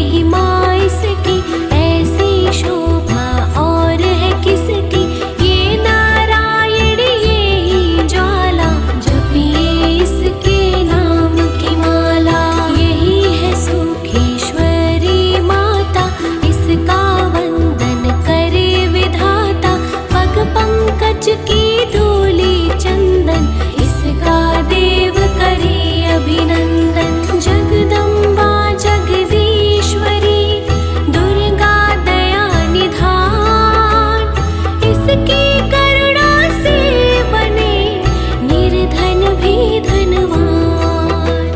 महिमा इसकी ऐसी शोभा और है किसकी। ये नारायण ये ही ज्वाला जपिए इसके नाम की माला। यही है सुखेश्वरी माता इसका वंदन करे विधाता। पग पंकज की धूली चंदन इसका देव करे अभिनंदन। जगदम्बा जगदीश्वरी दुर्गा दया निधान इसकी करुणा से बने निर्धन भी धनवान।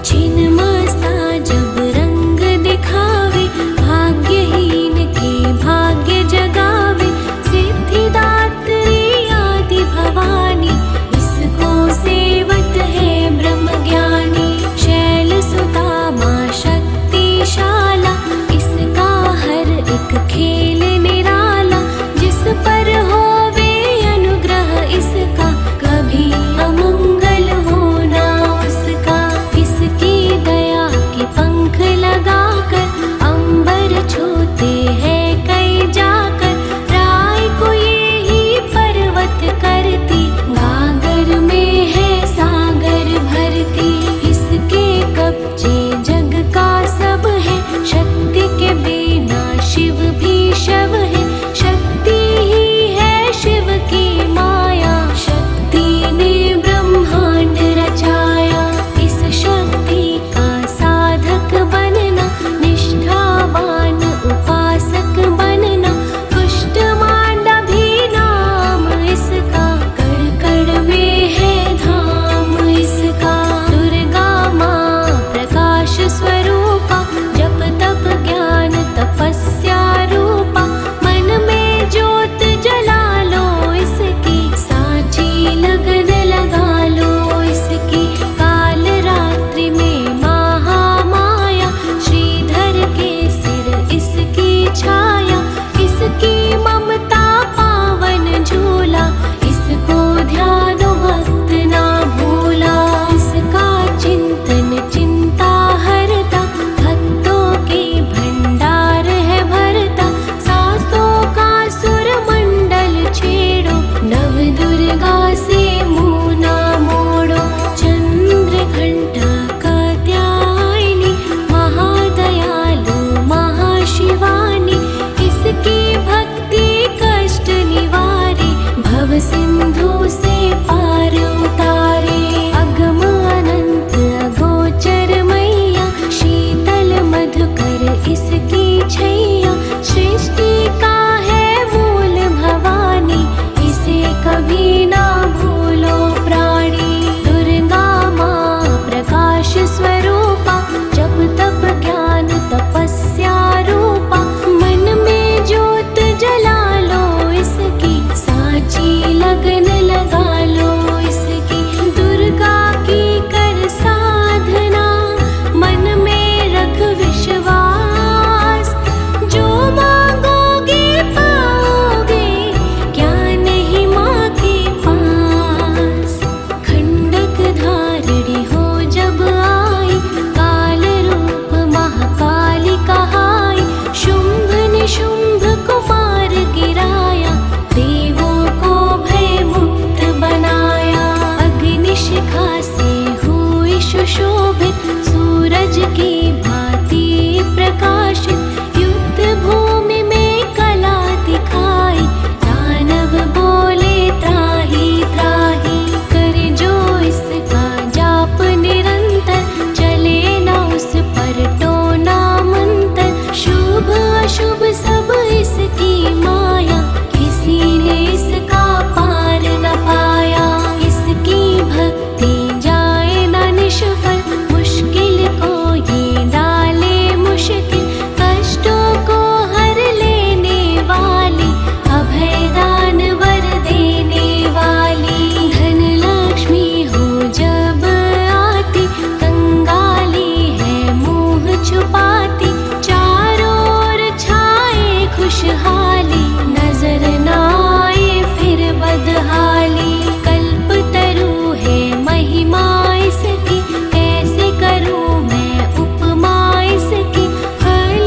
छिन्नमस्ता जब रंग दिखावे भाग्यहीन के भाग्य जगावे। सिद्धिदात्री आदि भवानी इसको सेवत है ब्रह्म ज्ञानी। शैलसुता मां शक्तिशाला इसका हर एक खेल निराला। जिस पर होवे अनुग्रह इसका कभी अमंगल होना उसका। इसकी दया के पंख लगाकर अंबर छूते हैं कई जाकर। राय को ये ही पर्वत करती गागर में है सागर भरती। इसके कब्जे जग का सब है शक्ति के बिना शिव भी शव है। शक्ति ही है शिव की माया शक्ति ने ब्रह्मांड रचाया। इस शक्ति का साधक बनना निष्ठावान उपासक बनना। कुष्ठ मांडा भी नाम इसका कण कण में है धाम इसका। दुर्गा माँ प्रकाश स्वरूपा जप तप ज्ञान तपस्या रूपा। मन में ज्योत जला लो इसकी साची लगन लगा लो इसकी। काल रात्रि में महामाया श्रीधर के सिर इसकी छाया। इसकी ममता पावन झूला इसको ध्यान भक्त ना भूला। इसका चिंतन चिंता हरता भक्तों के भंडार है भरता। सासों का सुर मंडल छेड़ो नव दुर्गा से मुँह ना मोड़ो। चंद्र घंटा कात्यायनी महादयालु महाशिवानी इसकी भक्ति कष्ट निवारे। भव सिंधु से पार उतारे। अगम अनंत अगोचर मैया शीतल मधुकर इसकी छैया। सृष्टि का है मूल भवानी इसे कभी ना भूलो प्राणी। दुर्गा माँ प्रकाश स्वरूपा जप तप ज्ञान तपस्या रूपा। मन में ज्योत जला लो इसकी साची लगन लगा लो इसकी। दुर्गा की कर साधना मन में रख विश्वास। जो मांगोगे पाओगे क्या नहीं माँ के पास। खंडक धारणी हो जब आई काल रूप महाकाली कहाई। शुंभ निशुंभ को मार गिराया देवों को भय मुक्त बनाया। अग्निशिखा से हुई सुशोभित सूरज की भांति प्रकाशित। युद्ध भूमि में कला दिखाई दानव बोले त्राहि त्राहि। कर जो इसका जाप निरंतर चले ना उस पर टोना मंत्र। शुभ अशुभ सब इसकी माया किसी ने इसका पार न पाया। इसकी भक्ति जाए ना निष्फल मुश्किल को ये डाले मुश्किल। कष्टों को हर लेने वाली अभय दान वर देने वाली। धन लक्ष्मी हो जब आती कंगाली है मुँह छुपाती। चारों ओर छाए खुशहाली नजर ना आए फिर बदहाली। कल्प तरु है महिमा इसकी कैसे करूँ मैं उपमा इसकी। फल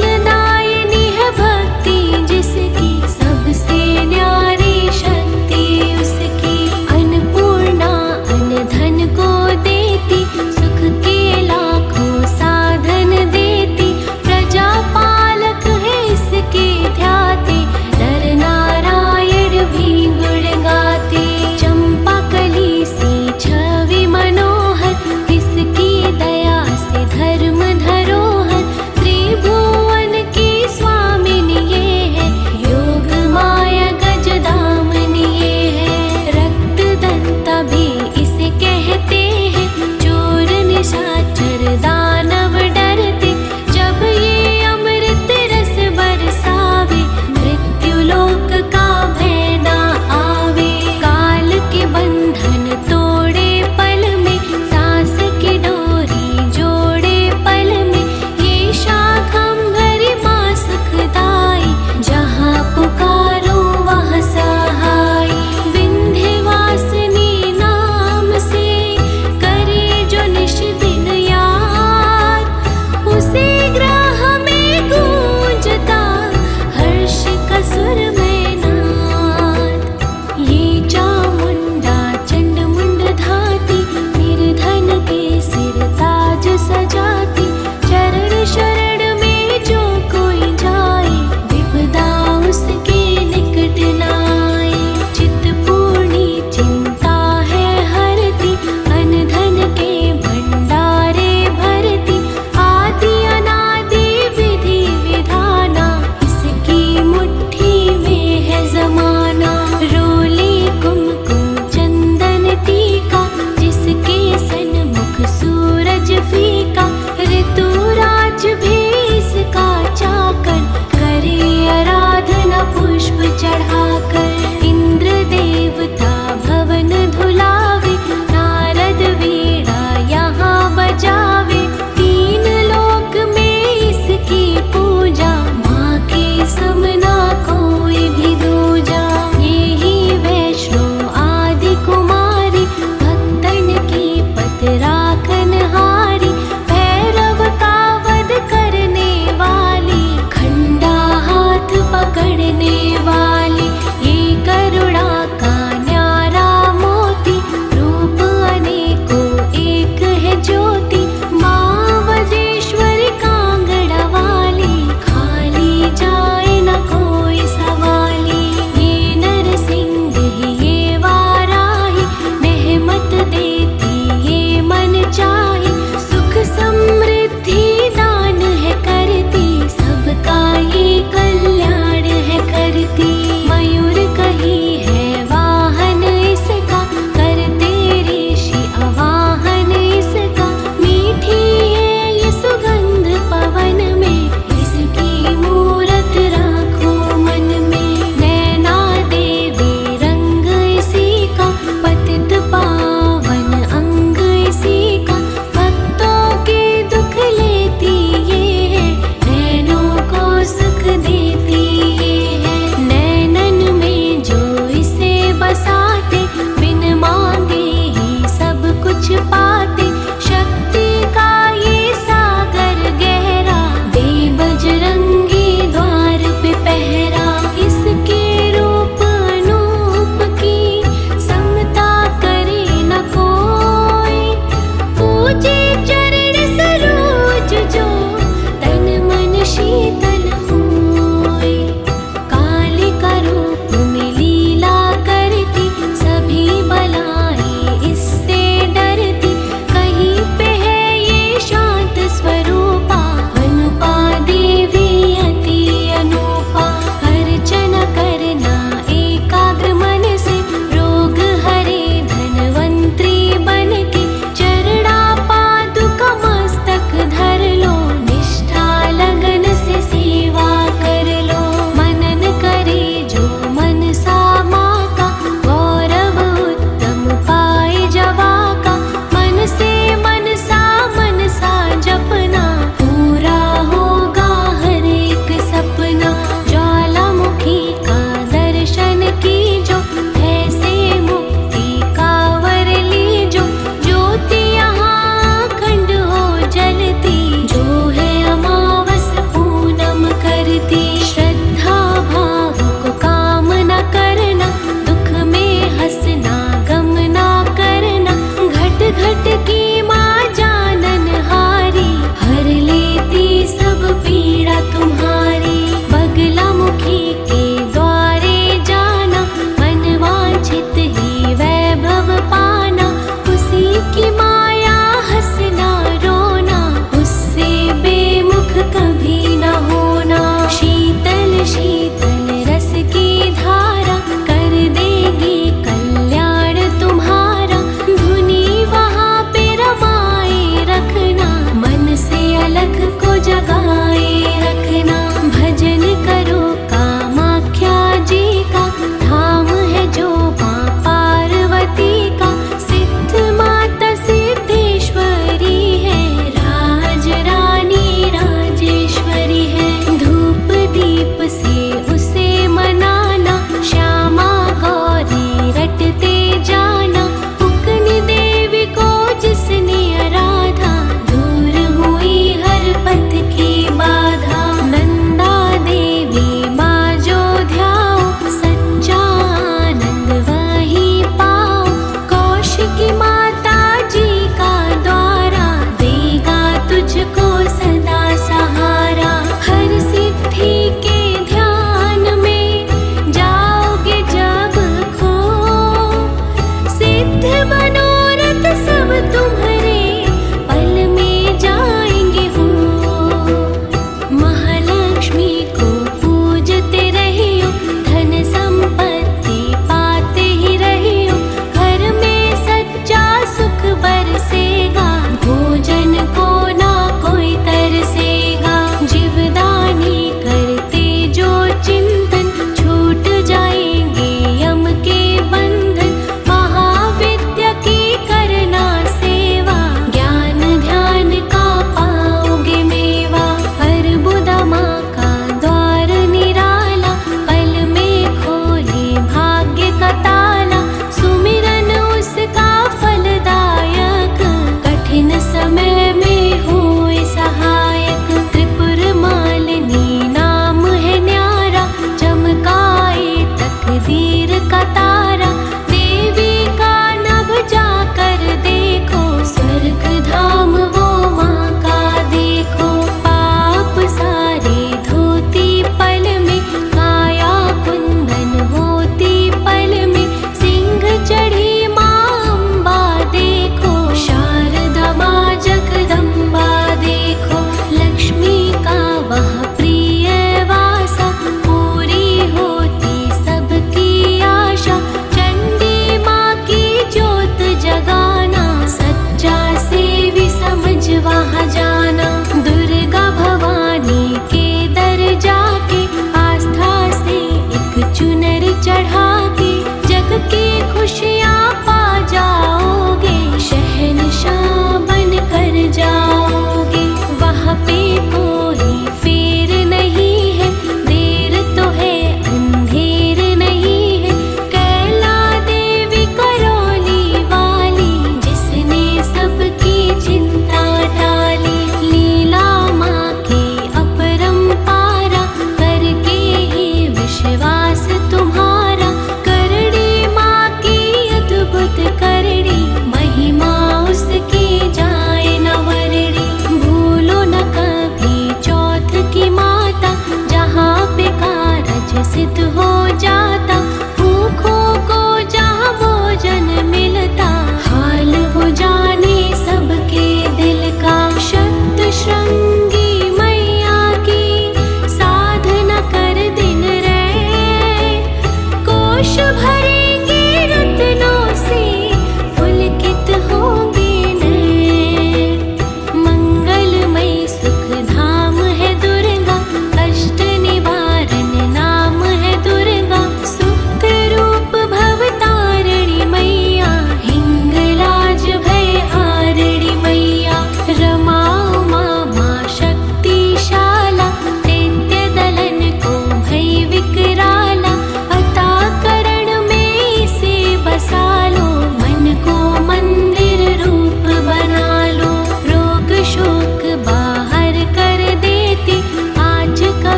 सिद्ध हो